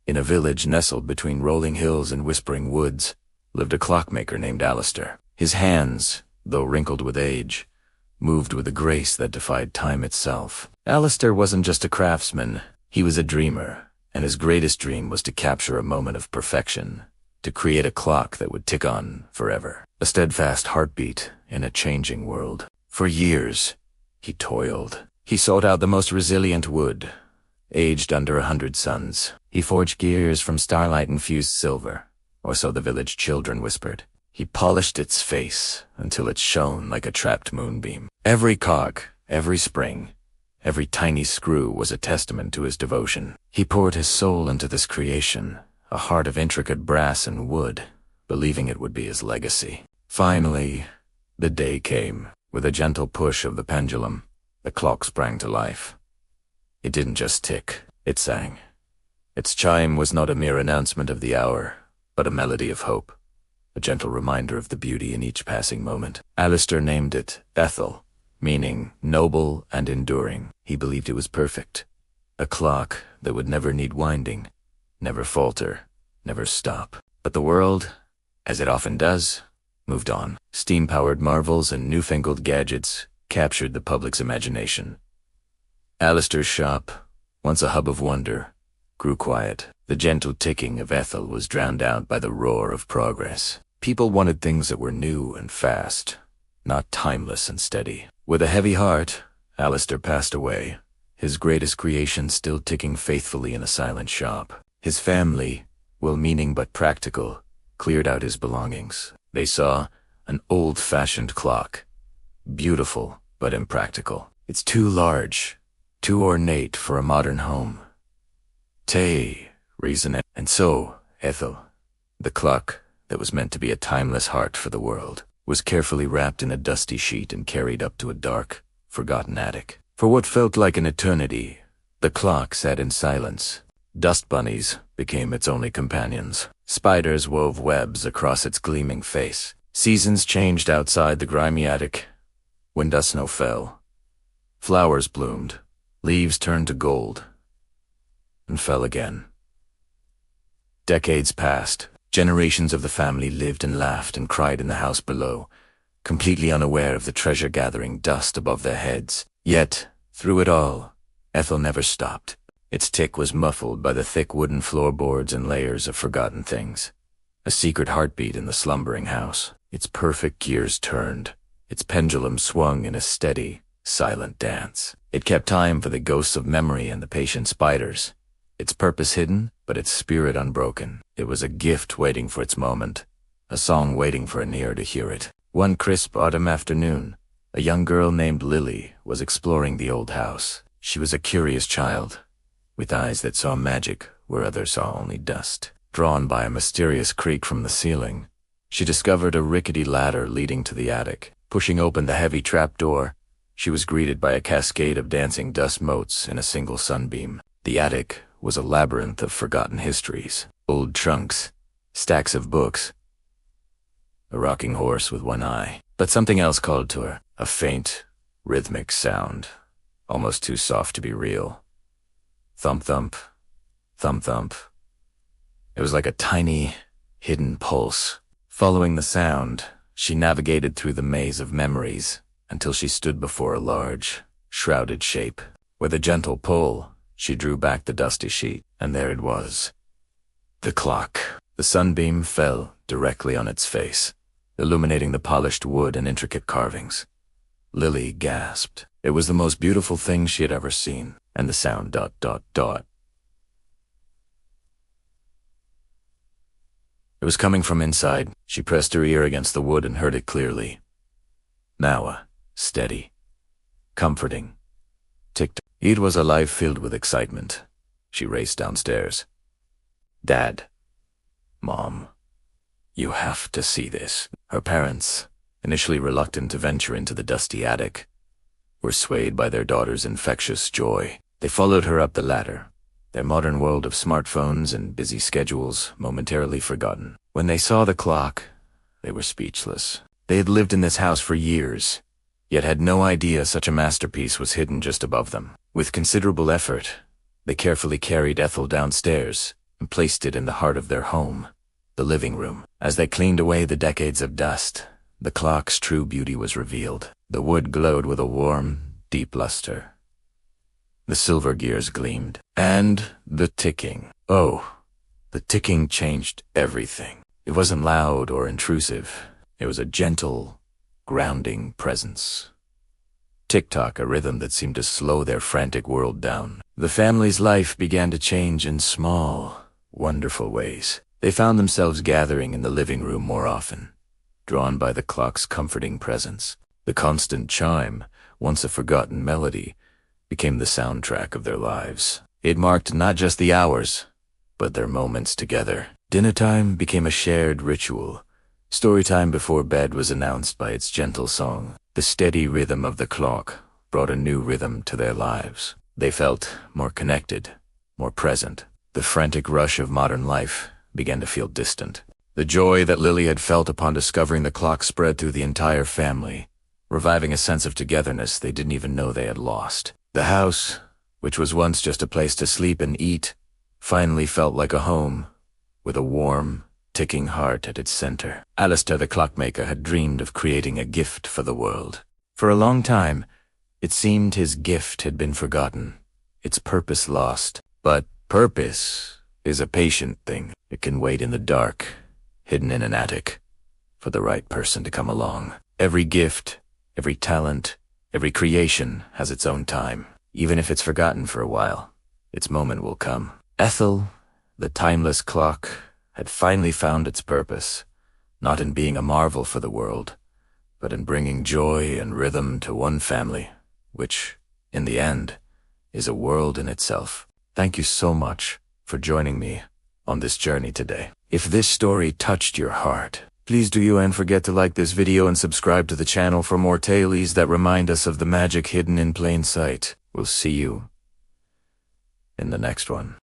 In a village nestled between rolling hills and whispering woods lived a clockmaker named Alistair. His hands, though wrinkled with age, moved with a grace that defied time itself. Alistair wasn't just a craftsman, he was a dreamer, and his greatest dream was to capture a moment of perfection, to create a clock that would tick on forever, a steadfast heartbeat in a changing world. For years, he toiled. He sought out the most resilient wood, aged under 100 suns. He forged gears from starlight-infused silver, or so the village children whispered. He polished its face until it shone like a trapped moonbeam. Every cog, every spring, every tiny screw was a testament to his devotion. He poured his soul into this creation, a heart of intricate brass and wood, believing it would be his legacy. Finally, the day came. With a gentle push of the pendulum, the clock sprang to life. It didn't just tick, it sang. Its chime was not a mere announcement of the hour, but a melody of hope, a gentle reminder of the beauty in each passing moment. Alistair named it Ethel, meaning noble and enduring. He believed it was perfect, a clock that would never need winding, never falter, never stop. But the world, as it often does, moved on. Steam-powered marvels and newfangled gadgets captured the public's imagination. Alistair's shop, once a hub of wonder, grew quiet. The gentle ticking of Ethel was drowned out by the roar of progress. People wanted things that were new and fast, not timeless and steady. With a heavy heart, Alistair passed away, his greatest creation still ticking faithfully in a silent shop. His family, well-meaning but practical, cleared out his belongings. They saw an old-fashioned clock, beautiful but impractical. It's too large, too ornate for a modern home. Reason. And so, Ethel, the clock that was meant to be a timeless heart for the world, was carefully wrapped in a dusty sheet and carried up to a dark, forgotten attic. For what felt like an eternity, the clock sat in silence. Dust bunnies became its only companions. Spiders wove webs across its gleaming face. Seasons changed outside the grimy attic. When dust snow fell, flowers bloomed, leaves turned to gold, and fell again. Decades passed. Generations of the family lived and laughed and cried in the house below, completely unaware of the treasure-gathering dust above their heads. Yet, through it all, Ethel never stopped. Its tick was muffled by the thick wooden floorboards and layers of forgotten things. A secret heartbeat in the slumbering house. Its perfect gears turned. Its pendulum swung in a steady, silent dance. It kept time for the ghosts of memory and the patient spiders. Its purpose hidden, but its spirit unbroken. It was a gift waiting for its moment, a song waiting for an ear to hear it. One crisp autumn afternoon, a young girl named Lily was exploring the old house. She was a curious child, with eyes that saw magic where others saw only dust. Drawn by a mysterious creak from the ceiling, she discovered a rickety ladder leading to the attic. Pushing open the heavy trapdoor, she was greeted by a cascade of dancing dust motes in a single sunbeam. The attic was a labyrinth of forgotten histories, old trunks, stacks of books, a rocking horse with one eye. But something else called to her, a faint, rhythmic sound, almost too soft to be real. Thump-thump, thump-thump. It was like a tiny, hidden pulse. Following the sound, she navigated through the maze of memories until she stood before a large, shrouded shape. With a gentle pull, she drew back the dusty sheet, and there it was. The clock. The sunbeam fell directly on its face, illuminating the polished wood and intricate carvings. Lily gasped. It was the most beautiful thing she had ever seen, and the sound ... It was coming from inside. She pressed her ear against the wood and heard it clearly. Nawa, steady, comforting, ticked. It was a life filled with excitement. She raced downstairs. Dad, Mom, you have to see this. Her parents, initially reluctant to venture into the dusty attic, were swayed by their daughter's infectious joy. They followed her up the ladder, their modern world of smartphones and busy schedules momentarily forgotten. When they saw the clock, they were speechless. They had lived in this house for years, yet had no idea such a masterpiece was hidden just above them. With considerable effort, they carefully carried Ethel downstairs, and placed it in the heart of their home, the living room. As they cleaned away the decades of dust, the clock's true beauty was revealed. The wood glowed with a warm, deep luster. The silver gears gleamed. And the ticking. Oh, the ticking changed everything. It wasn't loud or intrusive. It was a gentle, grounding presence. Tick-tock, a rhythm that seemed to slow their frantic world down. The family's life began to change in small, wonderful ways. They found themselves gathering in the living room more often, drawn by the clock's comforting presence. The constant chime, once a forgotten melody, became the soundtrack of their lives. It marked not just the hours, but their moments together. Dinner time became a shared ritual. Story time before bed was announced by its gentle song. The steady rhythm of the clock brought a new rhythm to their lives. They felt more connected, more present. The frantic rush of modern life began to feel distant. The joy that Lily had felt upon discovering the clock spread through the entire family, reviving a sense of togetherness they didn't even know they had lost. The house, which was once just a place to sleep and eat, finally felt like a home, with a warm, ticking heart at its center. Alistair the Clockmaker had dreamed of creating a gift for the world. For a long time, it seemed his gift had been forgotten, its purpose lost. But purpose is a patient thing. It can wait in the dark, hidden in an attic, for the right person to come along. Every gift, every talent, every creation has its own time. Even if it's forgotten for a while, its moment will come. Ethel, the timeless clock, had finally found its purpose, not in being a marvel for the world, but in bringing joy and rhythm to one family, which, in the end, is a world in itself. Thank you so much for joining me on this journey today. If this story touched your heart, please don't forget to like this video and subscribe to the channel for more tales that remind us of the magic hidden in plain sight. We'll see you in the next one.